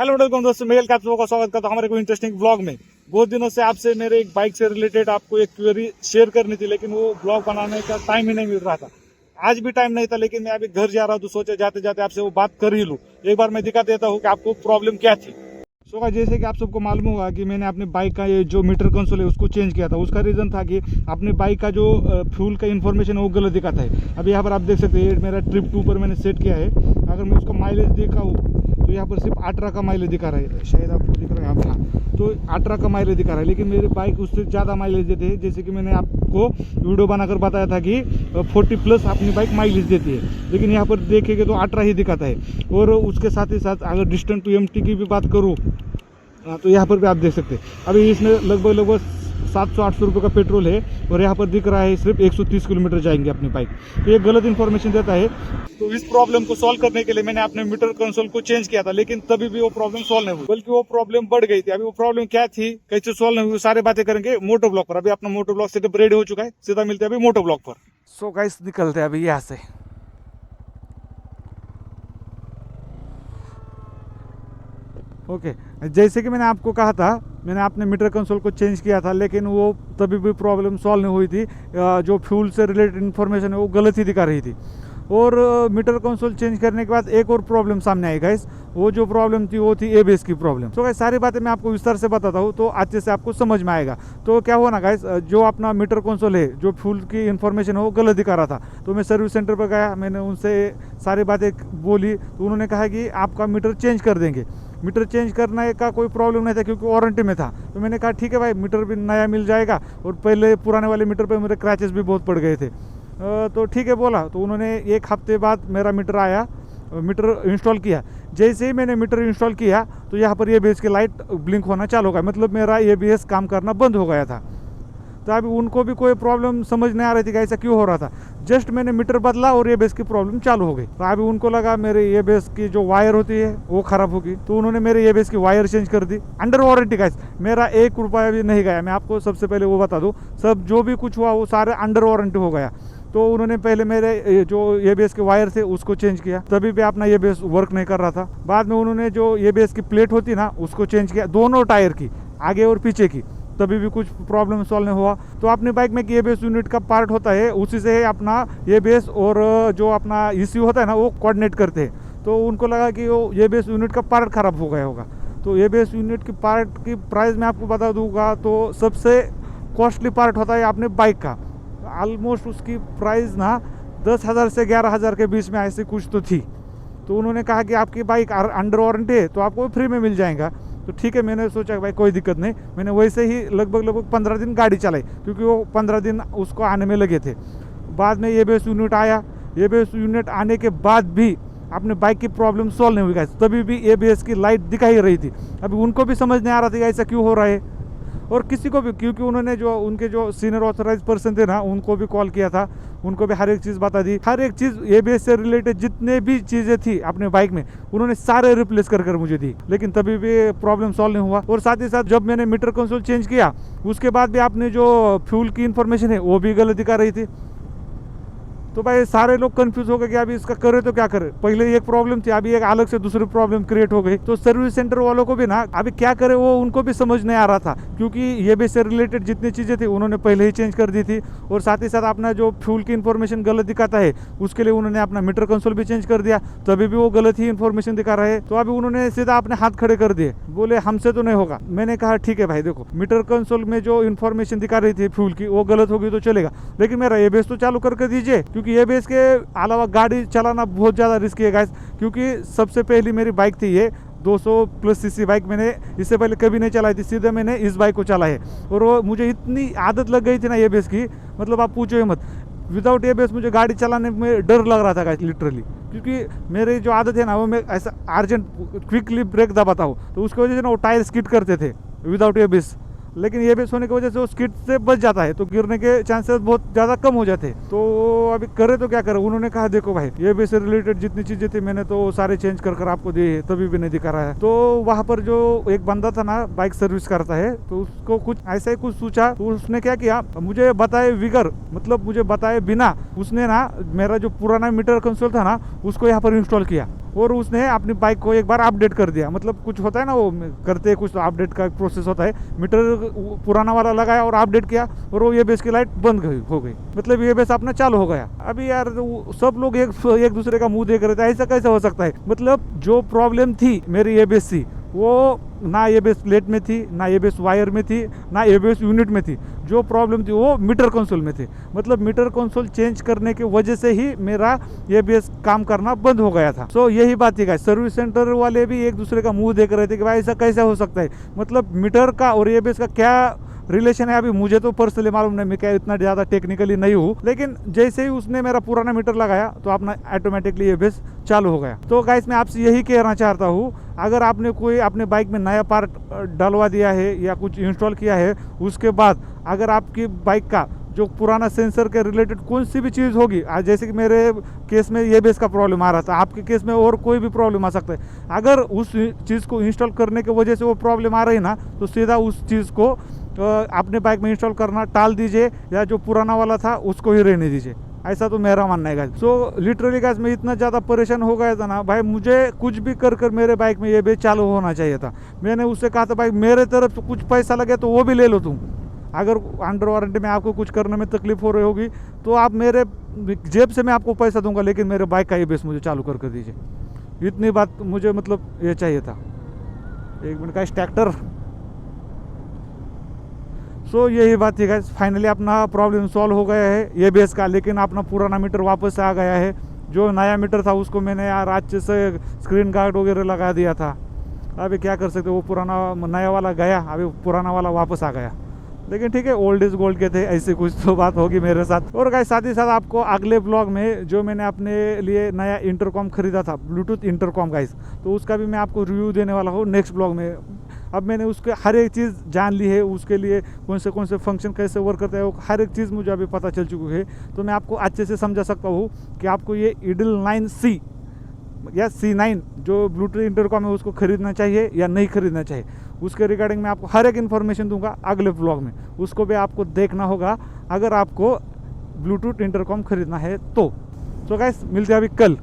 Hello welcome दोस्तों, mail का आप लोगों का स्वागत करता हूं हमारे कोई इंटरेस्टिंग ब्लॉग में। बहुत दिनों से आपसे मेरे एक बाइक से रिलेटेड आपको एक क्वेरी शेयर करनी थी, लेकिन वो ब्लॉग बनाने का टाइम ही नहीं मिल रहा था। आज भी टाइम नहीं था, लेकिन मैं अभी घर जा रहा हूं तो सोचा जाते जाते आपसे वो बात कर ही लूं। एक बार मैं दिखा देता हूँ कि आपको प्रॉब्लम क्या थी। सो जैसे कि आप सबको मालूम होगा कि मैंने अपने बाइक का ये जो मीटर कंसोल है उसको चेंज किया था। उसका रीज़न था कि अपने बाइक का जो फ्यूल का इन्फॉर्मेशन है वो गलत दिखाता है। अभी यहाँ पर आप देख सकते हैं मेरा ट्रिप 2 पर मैंने सेट किया है। अगर मैं उसका माइलेज दिखाऊँ तो यहाँ पर सिर्फ 18 का माइलेज दिखा रहा है, शायद आपको दिख रहा है आप। हाँ, तो 18 का माइलेज दिखा रहा है, लेकिन मेरी बाइक उससे ज़्यादा माइलेज देते हैं। जैसे कि मैंने आपको वीडियो बनाकर बताया था कि 40+ अपनी बाइक माइलेज देती है, लेकिन यहाँ पर देखेंगे तो 18 ही दिखाता है। और उसके साथ ही साथ अगर डिस्टेंस टू एमटी की भी बात करूँ तो यहाँ पर भी आप देख सकते हैं अभी इसमें लगभग 700-800 रुपये का पेट्रोल है, और यहाँ पर दिख रहा है सिर्फ 130 किलोमीटर जाएंगे अपनी बाइक। तो ये गलत इन्फॉर्मेशन देता है। तो इस प्रॉब्लम को सॉल्व करने के लिए मैंने अपने मीटर कंसोल को चेंज किया था, लेकिन तभी भी वो प्रॉब्लम सॉल्व नहीं हुई, बल्कि वो प्रॉब्लम बढ़ गई थी। अभी वो प्रॉब्लम क्या थी, कैसे सॉल्व नहीं हुई, सारी बातें करेंगे मोटो ब्लॉक पर। अभी अपना मोटो ब्लॉक सेटअप रेडी हो चुका है, सीधा मिलते हैं अभी मोटो ब्लॉक पर। सो गाइस निकलते हैं अभी यहाँ से। ओके जैसे कि मैंने आपको कहा था, मैंने अपने मीटर कंसोल को चेंज किया था, लेकिन वो तभी भी प्रॉब्लम सॉल्व नहीं हुई थी। जो फ्यूल से रिलेटेड इन्फॉर्मेशन है वो गलत ही दिखा रही थी। और मीटर कंसोल चेंज करने के बाद एक और प्रॉब्लम सामने आई गाइस। वो जो प्रॉब्लम थी वो थी एबीएस की प्रॉब्लम। तो गाइस सारी बातें मैं आपको विस्तार से बताता हूँ तो अच्छे से आपको समझ में आएगा। तो क्या हुआ ना गाइस, जो अपना मीटर कंसोल है, जो फ्यूल की इन्फॉर्मेशन है वो गलत दिखा रहा था। तो मैं सर्विस सेंटर पर गया, मैंने उनसे सारी बातें बोली, तो उन्होंने कहा कि आपका मीटर चेंज कर देंगे। मीटर चेंज करने का कोई प्रॉब्लम नहीं था क्योंकि वारंटी में था। तो मैंने कहा ठीक है भाई, मीटर भी नया मिल जाएगा, और पहले पुराने वाले मीटर पे मेरे क्रैचेस भी बहुत पड़ गए थे। तो ठीक है बोला। तो उन्होंने 1 हफ्ते बाद मेरा मीटर आया, मीटर इंस्टॉल किया। जैसे ही मैंने मीटर इंस्टॉल किया तो यहाँ पर एबीएस की लाइट ब्लिंक होना चालू हो गया, मतलब मेरा एबीएस काम करना बंद हो गया था। तो अभी उनको भी कोई प्रॉब्लम समझ नहीं आ रही थी कि ऐसा क्यों हो रहा था। जस्ट मैंने मीटर बदला और एबीएस की प्रॉब्लम चालू हो गई। तो अभी उनको लगा मेरे एबीएस की जो वायर होती है वो खराब होगी, तो उन्होंने मेरे एबीएस की वायर चेंज कर दी अंडर वारंटी। गाइस मेरा 1 रुपया भी नहीं गया, मैं आपको सबसे पहले वो बता दूँ। सब जो भी कुछ हुआ वो सारे अंडर वारंटी हो गया। तो उन्होंने पहले मेरे जो एबीएस के वायर थे उसको चेंज किया, तभी भी अपना एबीएस वर्क नहीं कर रहा था। बाद में उन्होंने जो एबीएस की प्लेट होती ना उसको चेंज किया, दोनों टायर की, आगे और पीछे की, तभी भी कुछ प्रॉब्लम सॉल्व नहीं हुआ। तो अपनी बाइक में एबीएस यूनिट का पार्ट होता है, उसी से अपना एबीएस और जो अपना ईसीयू होता है ना वो कोऑर्डिनेट करते हैं। तो उनको लगा कि वो एबीएस यूनिट का पार्ट खराब हो गया होगा। तो एबीएस यूनिट की पार्ट की प्राइस मैं आपको बता दूंगा, तो सबसे कॉस्टली पार्ट होता है अपने बाइक का। ऑलमोस्ट उसकी प्राइस ना 10,000 से 11,000 के बीच में ऐसी कुछ तो थी। तो उन्होंने कहा कि आपकी बाइक अंडर वारंटी है तो आपको फ्री में मिल जाएगा। तो ठीक है, मैंने सोचा भाई कोई दिक्कत नहीं। मैंने वैसे ही लगभग 15 दिन गाड़ी चलाई, क्योंकि वो 15 दिन उसको आने में लगे थे। बाद में एबीएस यूनिट आया। एबीएस यूनिट आने के बाद भी अपने बाइक की प्रॉब्लम सॉल्व नहीं हुई गाइस, तभी भी एबीएस की लाइट दिखा ही रही थी। अभी उनको भी समझ नहीं आ रहा था ऐसा क्यों हो रहा है, और किसी को भी, क्योंकि उन्होंने जो उनके जो सीनियर ऑथराइज पर्सन थे ना उनको भी कॉल किया था, उनको भी हर एक चीज़ बता दी। हर एक चीज़ एबीएस से रिलेटेड जितने भी चीज़ें थी अपने बाइक में उन्होंने सारे रिप्लेस कर मुझे दी, लेकिन तभी भी प्रॉब्लम सॉल्व नहीं हुआ। और साथ ही साथ जब मैंने मीटर कंसोल चेंज किया उसके बाद भी आपने जो फ्यूल की इन्फॉर्मेशन है वो भी गलत दिखा रही थी। तो भाई सारे लोग कंफ्यूज हो गए कि अभी इसका करे तो क्या करे। पहले एक प्रॉब्लम थी, अभी एक अलग से दूसरी प्रॉब्लम क्रिएट हो गई। तो सर्विस सेंटर वालों को भी ना अभी क्या करे वो उनको भी समझ नहीं आ रहा था, क्योंकि ये भी से रिलेटेड जितनी चीज़ें थी उन्होंने पहले ही चेंज कर दी थी। और साथ ही साथ अपना जो फ्यूल की इन्फॉर्मेशन गलत दिखाता है उसके लिए उन्होंने अपना मीटर कंसोल भी चेंज कर दिया, तभी भी वो गलत ही इन्फॉर्मेशन दिखा रहा है। तो अभी उन्होंने सीधा अपने हाथ खड़े कर दिए, बोले हमसे तो नहीं होगा। मैंने कहा ठीक है भाई, देखो मीटर कंसोल में जो इन्फॉर्मेशन दिखा रही थी फ्यूल की वो गलत होगी तो चलेगा, लेकिन मेरा एबीएस तो चालू करके दीजिए, क्योंकि एबीएस के अलावा गाड़ी चलाना बहुत ज़्यादा रिस्की है गाइस। क्योंकि सबसे पहली मेरी बाइक थी ये 200+ सीसी बाइक, मैंने इससे पहले कभी नहीं चलाई थी, सीधे मैंने इस बाइक को चला है। और वो मुझे इतनी आदत लग गई थी ना एबीएस की, मतलब आप पूछो ही मत। विदाउट एबीएस मुझे गाड़ी चलाने में डर लग रहा था गाइस लिटरली, क्योंकि मेरी जो आदत है ना वो मैं ऐसा अर्जेंट क्विकली ब्रेक दबाता हूँ, तो उसकी वजह से ना वो टायर स्किड करते थे विदाउट एबीएस। लेकिन एबीएस होने की वजह से वो स्किड से बच जाता है, तो गिरने के चांसेस बहुत ज़्यादा कम हो जाते हैं। तो अभी करे तो क्या करे। उन्होंने कहा देखो भाई एबीएस से रिलेटेड जितनी चीज़ें थी मैंने तो सारे चेंज कर आपको दिए, तभी भी नहीं दिखा रहा है। तो वहाँ पर जो एक बंदा था ना बाइक सर्विस करता है, तो उसको कुछ ऐसा ही कुछ सोचा, तो उसने क्या किया, मुझे बताए बिगर, मतलब मुझे बताए बिना उसने ना मेरा जो पुराना मीटर कंसोल था ना उसको यहाँ पर इंस्टॉल किया। और उसने अपनी बाइक को एक बार अपडेट कर दिया। मतलब कुछ होता है ना, वो करते कुछ तो अपडेट का प्रोसेस होता है। मीटर पुराना वाला लगाया और अपडेट किया और वो ABS की लाइट बंद हो गई, मतलब ABS अपना चालू हो गया। अभी यार सब लोग एक दूसरे का मुंह देख रहे थे, ऐसा कैसे हो सकता है। मतलब जो प्रॉब्लम थी मेरी ABS सी, वो ना ABS प्लेट में थी, ना ABS वायर में थी, ना ABS यूनिट में थी। जो प्रॉब्लम थी वो मीटर कंसोल में थी। मतलब मीटर कंसोल चेंज करने की वजह से ही मेरा ABS काम करना बंद हो गया था। सो यही बात थी गाइस, सर्विस सेंटर वाले भी एक दूसरे का मुंह देख रहे थे कि भाई ऐसा कैसे हो सकता है। मतलब मीटर का और ABS का क्या रिलेशन है अभी मुझे तो पर्सनली मालूम नहीं, मैं क्या इतना ज़्यादा टेक्निकली नहीं हूँ। लेकिन जैसे ही उसने मेरा पुराना मीटर लगाया तो अपना ऑटोमेटिकली ABS चालू हो गया। तो गाइस मैं आपसे यही कहना चाहता हूँ, अगर आपने कोई अपने बाइक में नया पार्ट डलवा दिया है या कुछ इंस्टॉल किया है, उसके बाद अगर आपकी बाइक का जो पुराना सेंसर के रिलेटेड कौन सी भी चीज़ होगी, आज जैसे कि मेरे केस में ABS का प्रॉब्लम आ रहा था, आपके केस में और कोई भी प्रॉब्लम आ सकता है। अगर उस चीज़ को इंस्टॉल करने की वजह से वो प्रॉब्लम आ रही ना, तो सीधा उस चीज़ को अपने बाइक में इंस्टॉल करना टाल दीजिए, या जो पुराना वाला था उसको ही रहने दीजिए। ऐसा तो मेरा मानना है गाइस। सो लिटरली गाइस मैं इतना ज़्यादा परेशान हो गया था ना भाई, मुझे कुछ भी कर मेरे बाइक में ABS चालू होना चाहिए था। मैंने उससे कहा था भाई मेरे तरफ से कुछ पैसा लगे तो वो भी ले लो तुम, अगर अंडर वारंटी में आपको कुछ करने में तकलीफ हो रही होगी तो आप मेरे जेब से मैं आपको पैसा दूंगा, लेकिन मेरे बाइक का ABS मुझे चालू कर दीजिए। इतनी बात मुझे मतलब ये चाहिए था। एक मिनट का ट्रैक्टर। सो यही बात थी गाइस, फाइनली अपना प्रॉब्लम सॉल्व हो गया है ABS का, लेकिन अपना पुराना मीटर वापस आ गया है। जो नया मीटर था उसको मैंने यार अच्छे से स्क्रीन गार्ड वगैरह लगा दिया था। अभी क्या कर सकते, वो पुराना नया वाला गया, अभी पुराना वाला वापस आ गया। लेकिन ठीक है, ओल्ड इज गोल्ड के थे, ऐसी कुछ तो बात होगी मेरे साथ। और गाइस साथ ही साथ आपको अगले ब्लॉग में जो मैंने अपने लिए नया इंटरकॉम खरीदा था, ब्लूटूथ इंटरकॉम गाइस, तो उसका भी मैं आपको रिव्यू देने वाला हूँ नेक्स्ट ब्लॉग में। अब मैंने उसके हर एक चीज़ जान ली है, उसके लिए कौन से फंक्शन कैसे वर्क करता है, वो हर एक चीज़ मुझे अभी पता चल चुकी है। तो मैं आपको अच्छे से समझा सकता हूँ कि आपको ये ईडल 9C या C9 जो ब्लूटूथ इंटरकॉम है उसको खरीदना चाहिए या नहीं खरीदना चाहिए। उसके रिगार्डिंग मैं आपको हर एक इन्फॉर्मेशन दूंगा अगले ब्लॉग में, उसको भी आपको देखना होगा अगर आपको ब्लूटूथ इंटरकॉम खरीदना है तो। गाइस मिलते हैं अभी कल।